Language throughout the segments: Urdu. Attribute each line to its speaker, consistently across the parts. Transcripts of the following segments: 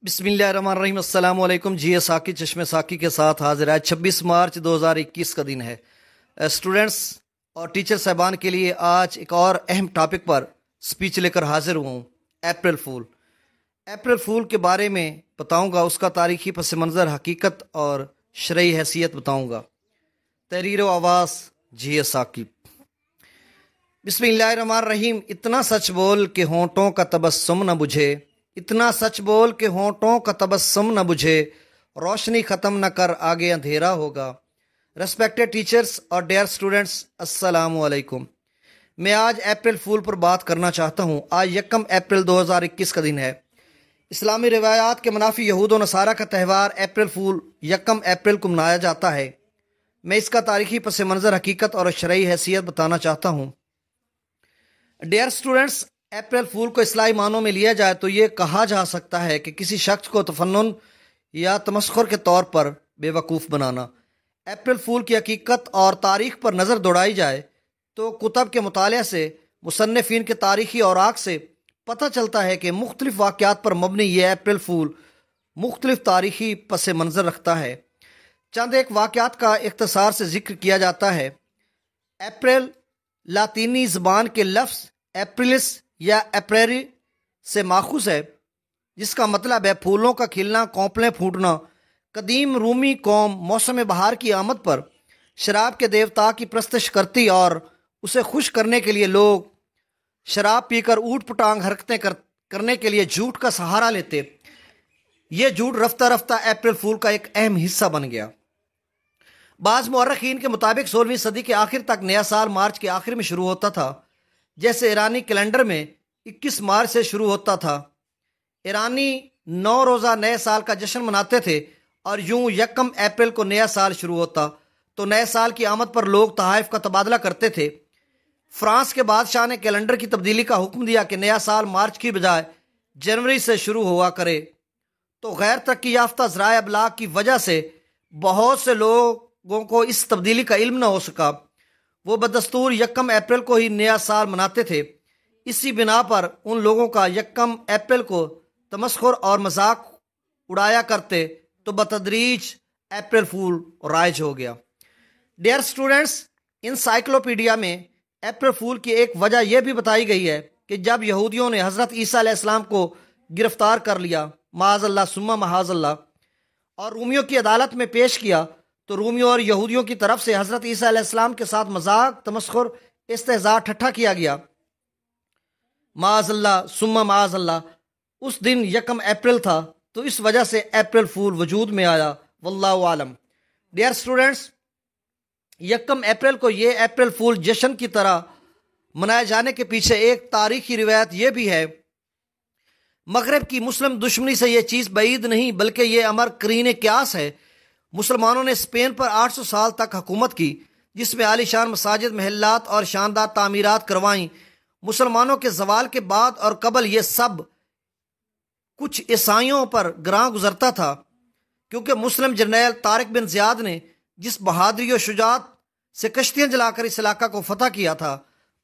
Speaker 1: بسم اللہ الرحمن الرحیم۔ السلام علیکم۔ جی ساکی چشم ساکی کے ساتھ حاضر ہے۔ 26 مارچ 2021 کا دن ہے۔ اسٹوڈنٹس اور ٹیچر صاحبان کے لیے آج ایک اور اہم ٹاپک پر سپیچ لے کر حاضر ہوا ہوں۔ اپریل فول۔ اپریل فول کے بارے میں بتاؤں گا، اس کا تاریخی پس منظر، حقیقت اور شرعی حیثیت بتاؤں گا۔ تحریر و آواز جی ساکی۔ بسم اللہ الرحمن الرحیم۔ اتنا سچ بول کہ ہونٹوں کا تبسم نہ بجھے، اتنا سچ بول کہ ہونٹوں کا تبسم نہ بجھے، روشنی ختم نہ کر آگے اندھیرا ہوگا۔ ریسپیکٹڈ ٹیچرز اور ڈیئر اسٹوڈنٹس، السلام علیکم۔ میں آج اپریل فول پر بات کرنا چاہتا ہوں۔ آج 1 اپریل 2021 کا دن ہے۔ اسلامی روایات کے منافی یہود و نصارہ کا تہوار اپریل فول 1 اپریل کو منایا جاتا ہے۔ میں اس کا تاریخی پس منظر، حقیقت اور شرعی حیثیت بتانا چاہتا ہوں۔ ڈیئر اسٹوڈنٹس، اپریل فول کو اصطلاحی معنوں میں لیا جائے تو یہ کہا جا سکتا ہے کہ کسی شخص کو تفنن یا تمسخر کے طور پر بے وقوف بنانا۔ اپریل فول کی حقیقت اور تاریخ پر نظر دوڑائی جائے تو کتب کے مطالعہ سے، مصنفین کے تاریخی اوراق سے پتہ چلتا ہے کہ مختلف واقعات پر مبنی یہ اپریل فول مختلف تاریخی پس منظر رکھتا ہے۔ چند ایک واقعات کا اختصار سے ذکر کیا جاتا ہے۔ اپریل لاطینی زبان کے لفظ اپریلس یا اپریری سے ماخوذ ہے، جس کا مطلب ہے پھولوں کا کھلنا، کونپلیں پھوٹنا۔ قدیم رومی قوم موسم بہار کی آمد پر شراب کے دیوتا کی پرستش کرتی اور اسے خوش کرنے کے لیے لوگ شراب پی کر اوٹ پٹانگ حرکتیں کرنے کے لیے جھوٹ کا سہارا لیتے۔ یہ جھوٹ رفتہ رفتہ اپریل فول کا ایک اہم حصہ بن گیا۔ بعض مورخین کے مطابق 16ویں صدی کے آخر تک نیا سال مارچ کے آخر میں شروع ہوتا تھا، جیسے ایرانی کیلنڈر میں 21 مارچ سے شروع ہوتا تھا۔ ایرانی 9 روزہ نئے سال کا جشن مناتے تھے اور یوں 1 اپریل کو نیا سال شروع ہوتا تو نئے سال کی آمد پر لوگ تحائف کا تبادلہ کرتے تھے۔ فرانس کے بادشاہ نے کیلنڈر کی تبدیلی کا حکم دیا کہ نیا سال مارچ کی بجائے جنوری سے شروع ہوا کرے، تو غیر ترقی یافتہ ذرائع ابلاغ کی وجہ سے بہت سے لوگوں کو اس تبدیلی کا علم نہ ہو سکا۔ وہ بدستور 1 اپریل کو ہی نیا سال مناتے تھے۔ اسی بنا پر ان لوگوں کا 1 اپریل کو تمسخر اور مذاق اڑایا کرتے تو بتدریج اپریل فول رائج ہو گیا۔ ڈیئر اسٹوڈنٹس، انسائکلوپیڈیا میں اپریل فول کی ایک وجہ یہ بھی بتائی گئی ہے کہ جب یہودیوں نے حضرت عیسیٰ علیہ السلام کو گرفتار کر لیا، معاذ اللہ ثم معاذ اللہ، اور رومیوں کی عدالت میں پیش کیا تو رومیوں اور یہودیوں کی طرف سے حضرت عیسیٰ علیہ السلام کے ساتھ مذاق، تمسخر، استہزاء، ٹھٹھا کیا گیا، معاذ اللہ ثم معاذ اللہ۔ اس دن 1 اپریل تھا تو اس وجہ سے اپریل فول وجود میں آیا، واللہ عالم۔ ڈیئر اسٹوڈنٹس، 1 اپریل کو یہ اپریل فول جشن کی طرح منائے جانے کے پیچھے ایک تاریخی روایت یہ بھی ہے۔ مغرب کی مسلم دشمنی سے یہ چیز بعید نہیں، بلکہ یہ امر قرین قیاس ہے۔ مسلمانوں نے اسپین پر 800 سال تک حکومت کی، جس میں عالی شان مساجد، محلات اور شاندار تعمیرات کروائیں۔ مسلمانوں کے زوال کے بعد اور قبل یہ سب کچھ عیسائیوں پر گراں گزرتا تھا، کیونکہ مسلم جرنیل طارق بن زیاد نے جس بہادری و شجاعت سے کشتیاں جلا کر اس علاقہ کو فتح کیا تھا،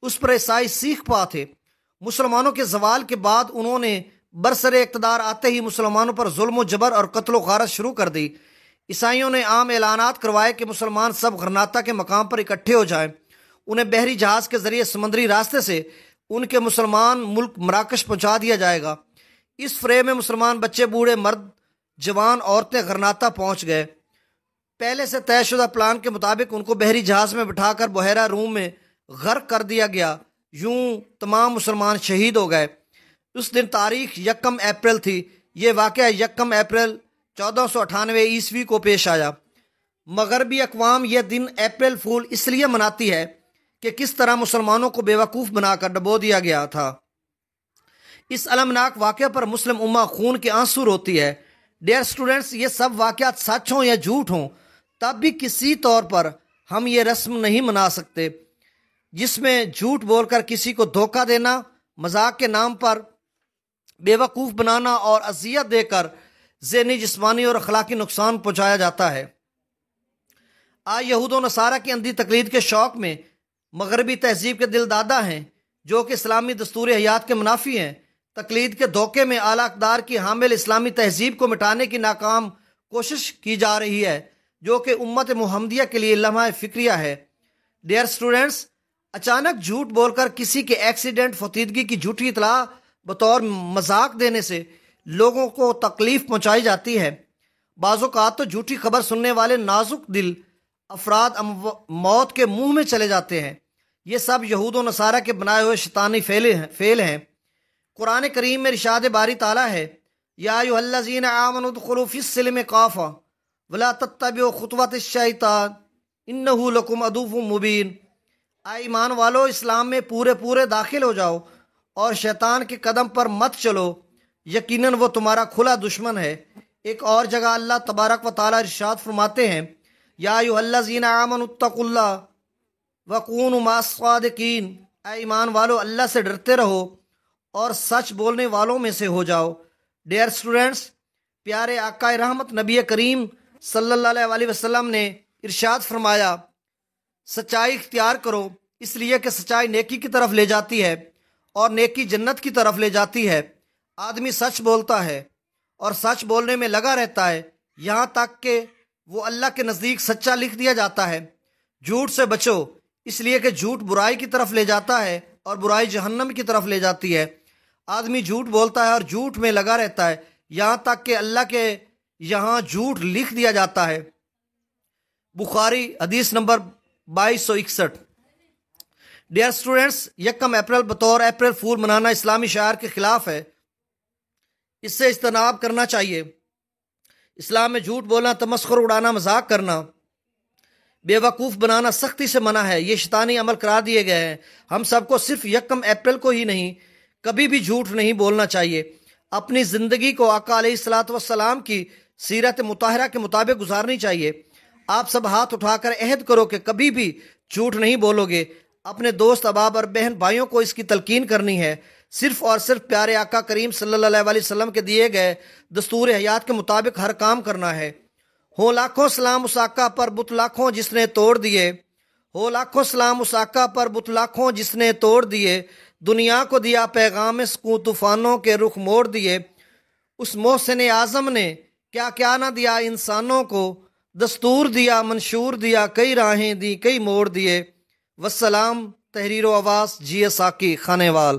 Speaker 1: اس پر عیسائی سیکھ پا تھے۔ مسلمانوں کے زوال کے بعد انہوں نے برسر اقتدار آتے ہی مسلمانوں پر ظلم و جبر اور قتل و غارت شروع کر دی۔ عیسائیوں نے عام اعلانات کروائے کہ مسلمان سب غرناطہ کے مقام پر اکٹھے ہو جائیں۔ انہیں بحری جہاز کے ذریعے سمندری راستے سے ان کے مسلمان ملک مراکش پہنچا دیا جائے گا۔ اس فریب میں مسلمان بچے، بوڑھے، مرد، جوان، عورتیں غرناطہ پہنچ گئے۔ پہلے سے طے شدہ پلان کے مطابق ان کو بحری جہاز میں بٹھا کر بحیرہ روم میں غرق کر دیا گیا۔ یوں تمام مسلمان شہید ہو گئے۔ اس دن تاریخ 1 اپریل تھی۔ یہ واقعہ 1 اپریل 1498 عیسوی کو پیش آیا۔ مغربی اقوام یہ دن اپریل فول اس لیے مناتی ہے کہ کس طرح مسلمانوں کو بیوقوف بنا کر ڈبو دیا گیا تھا۔ اس المناک واقعہ پر مسلم امہ خون کے آنسو روتی ہے۔ ڈیئر اسٹوڈنٹس، یہ سب واقعات سچ ہوں یا جھوٹ ہوں، تب بھی کسی طور پر ہم یہ رسم نہیں منا سکتے جس میں جھوٹ بول کر کسی کو دھوکہ دینا، مذاق کے نام پر بے وقوف بنانا اور اذیت دے کر ذہنی، جسمانی اور اخلاقی نقصان پہنچایا جاتا ہے۔ آج یہود و نصارہ کی اندھی تقلید کے شوق میں مغربی تہذیب کے دل دادہ ہیں، جو کہ اسلامی دستور حیات کے منافی ہیں، تقلید کے دھوکے میں اعلیٰ اقدار کی حامل اسلامی تہذیب کو مٹانے کی ناکام کوشش کی جا رہی ہے، جو کہ امت محمدیہ کے لیے لمحہ فکریہ ہے۔ ڈیئر اسٹوڈنٹس، اچانک جھوٹ بول کر کسی کے ایکسیڈنٹ فتیدگی کی جھوٹی اطلاع بطور مذاق دینے سے لوگوں کو تکلیف پہنچائی جاتی ہے۔ بعض اوقات تو جھوٹی خبر سننے والے نازک دل افراد موت کے منہ میں چلے جاتے ہیں۔ یہ سب یہود و نصارہ کے بنائے ہوئے شیطانی فعل ہیں۔ قرآن کریم میں ارشاد باری تعالیٰ ہے، یا ایھا الذین آمنوا ادخلوا فی السلم کافہ ولا تتبعوا خطوات الشیطان انہ لکم عدو مبین۔ اے ایمان والو، اسلام میں پورے داخل ہو جاؤ اور شیطان کے قدم پر مت چلو، یقیناً وہ تمہارا کھلا دشمن ہے۔ ایک اور جگہ اللہ تبارک و تعالیٰ ارشاد فرماتے ہیں، یا ایھا الذین آمنوا اتقوا اللہ وکونوا مع الصادقین۔ اے ایمان والو، اللہ سے ڈرتے رہو اور سچ بولنے والوں میں سے ہو جاؤ۔ ڈیئر اسٹوڈنٹس، پیارے آقا رحمت نبی کریم صلی اللہ علیہ وسلم نے ارشاد فرمایا، سچائی اختیار کرو، اس لیے کہ سچائی نیکی کی طرف لے جاتی ہے اور نیکی جنت کی طرف لے جاتی ہے۔ آدمی سچ بولتا ہے اور سچ بولنے میں لگا رہتا ہے یہاں تک کہ وہ اللہ کے نزدیک سچا لکھ دیا جاتا ہے۔ جھوٹ سے بچو، اس لیے کہ جھوٹ برائی کی طرف لے جاتا ہے اور برائی جہنم کی طرف لے جاتی ہے۔ آدمی جھوٹ بولتا ہے اور جھوٹ میں لگا رہتا ہے یہاں تک کہ اللہ کے یہاں جھوٹ لکھ دیا جاتا ہے۔ بخاری حدیث نمبر 2261۔ ڈیئر اسٹوڈنٹس، 1 اپریل بطور اپریل فول منانا اسلامی شعائر کے خلاف ہے، اس سے اجتناب کرنا چاہیے۔ اسلام میں جھوٹ بولنا، تمسخر اڑانا، مذاق کرنا، بے وقوف بنانا سختی سے منع ہے۔ یہ شیطانی عمل قرار دیے گئے ہیں۔ ہم سب کو صرف 1 اپریل کو ہی نہیں، کبھی بھی جھوٹ نہیں بولنا چاہیے۔ اپنی زندگی کو آقا علیہ الصلوۃ والسلام کی سیرت مطہرہ کے مطابق گزارنی چاہیے۔ آپ سب ہاتھ اٹھا کر عہد کرو کہ کبھی بھی جھوٹ نہیں بولو گے۔ اپنے دوست احباب اور بہن بھائیوں کو اس کی تلقین کرنی ہے، صرف اور صرف پیارے آقا کریم صلی اللہ علیہ وسلم کے دیے گئے دستور حیات کے مطابق ہر کام کرنا ہے۔ ہو لاکھوں سلام اس آقا پر بت لاکھوں جس نے توڑ دیے، ہو لاکھوں سلام اس آقا پر بت لاکھوں جس نے توڑ دیے، دنیا کو دیا پیغام سکون طوفانوں کے رخ موڑ دیے۔ اس محسن اعظم نے کیا کیا نہ دیا انسانوں کو، دستور دیا منشور دیا، کئی راہیں دی کئی موڑ دیے۔ والسلام، تحریر و آواز جی ساکی خانیوال۔